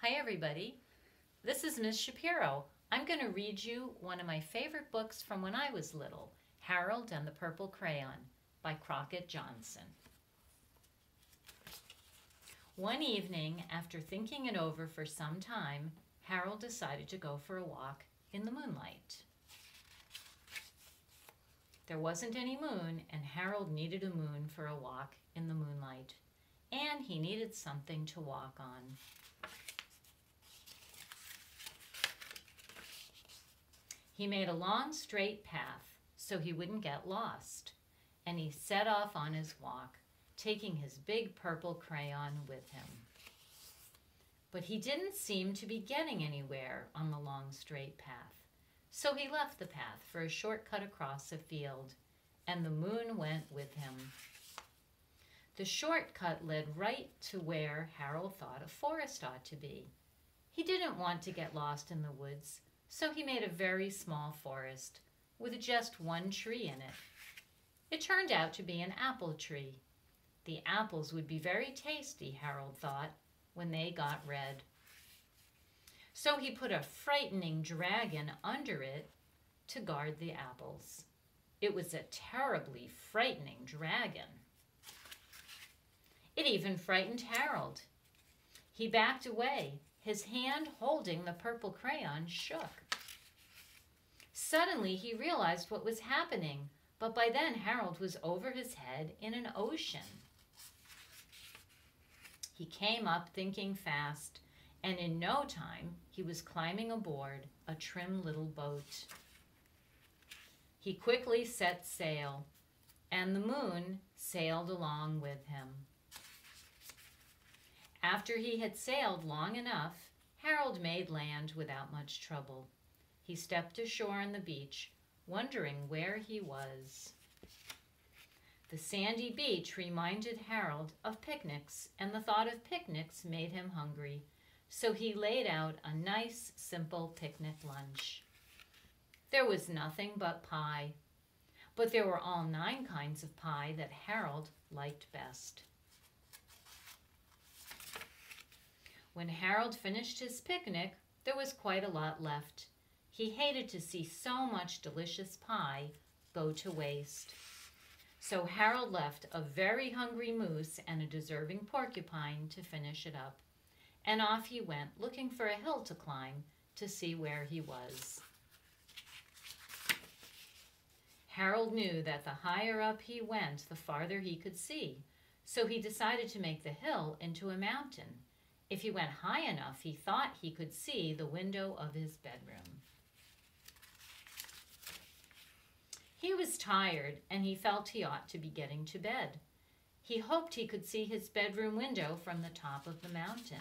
Hi everybody, this is Ms. Shapiro. I'm going to read you one of my favorite books from when I was little, Harold and the Purple Crayon by Crockett Johnson. One evening, after thinking it over for some time, Harold decided to go for a walk in the moonlight. There wasn't any moon, and Harold needed a moon for a walk in the moonlight, and he needed something to walk on. He made a long straight path so he wouldn't get lost, and he set off on his walk, taking his big purple crayon with him. But he didn't seem to be getting anywhere on the long straight path, so he left the path for a shortcut across a field, and the moon went with him. The shortcut led right to where Harold thought a forest ought to be. He didn't want to get lost in the woods, so he made a very small forest with just one tree in it. It turned out to be an apple tree. The apples would be very tasty, Harold thought, when they got red. So he put a frightening dragon under it to guard the apples. It was a terribly frightening dragon. It even frightened Harold. He backed away. His hand holding the purple crayon shook. Suddenly he realized what was happening, but by then Harold was over his head in an ocean. He came up thinking fast, and in no time he was climbing aboard a trim little boat. He quickly set sail, and the moon sailed along with him. After he had sailed long enough, Harold made land without much trouble. He stepped ashore on the beach, wondering where he was. The sandy beach reminded Harold of picnics, and the thought of picnics made him hungry, so he laid out a nice, simple picnic lunch. There was nothing but pie, but there were all 9 kinds of pie that Harold liked best. When Harold finished his picnic, there was quite a lot left. He hated to see so much delicious pie go to waste. So Harold left a very hungry moose and a deserving porcupine to finish it up. And off he went, looking for a hill to climb to see where he was. Harold knew that the higher up he went, the farther he could see. So he decided to make the hill into a mountain. If he went high enough, he thought he could see the window of his bedroom. He was tired, and he felt he ought to be getting to bed. He hoped he could see his bedroom window from the top of the mountain.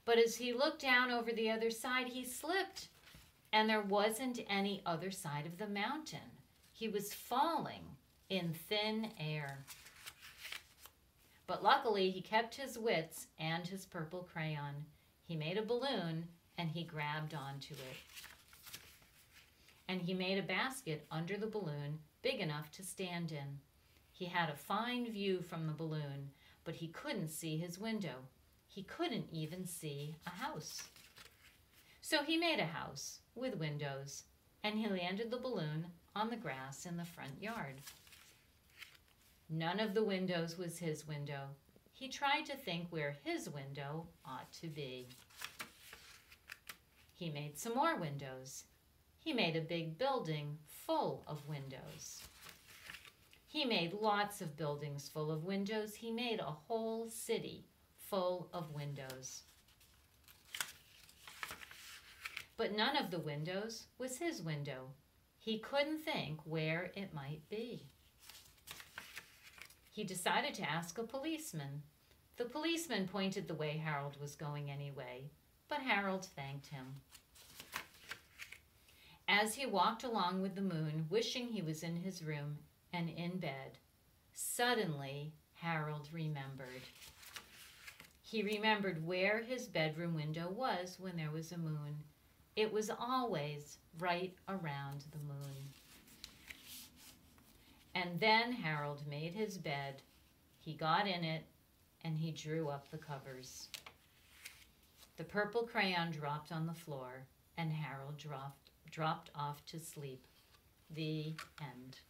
But as he looked down over the other side, he slipped, and there wasn't any other side of the mountain. He was falling in thin air. But luckily, he kept his wits and his purple crayon. He made a balloon, and he grabbed onto it. And he made a basket under the balloon big enough to stand in. He had a fine view from the balloon, but he couldn't see his window. He couldn't even see a house. So he made a house with windows, and he landed the balloon on the grass in the front yard. None of the windows was his window. He tried to think where his window ought to be. He made some more windows. He made a big building full of windows. He made lots of buildings full of windows. He made a whole city full of windows. But none of the windows was his window. He couldn't think where it might be. He decided to ask a policeman. The policeman pointed the way Harold was going anyway, but Harold thanked him. As he walked along with the moon, wishing he was in his room and in bed, suddenly Harold remembered. He remembered where his bedroom window was when there was a moon. It was always right around the moon. And then Harold made his bed. He got in it, and he drew up the covers. The purple crayon dropped on the floor, and Harold dropped off to sleep. The end.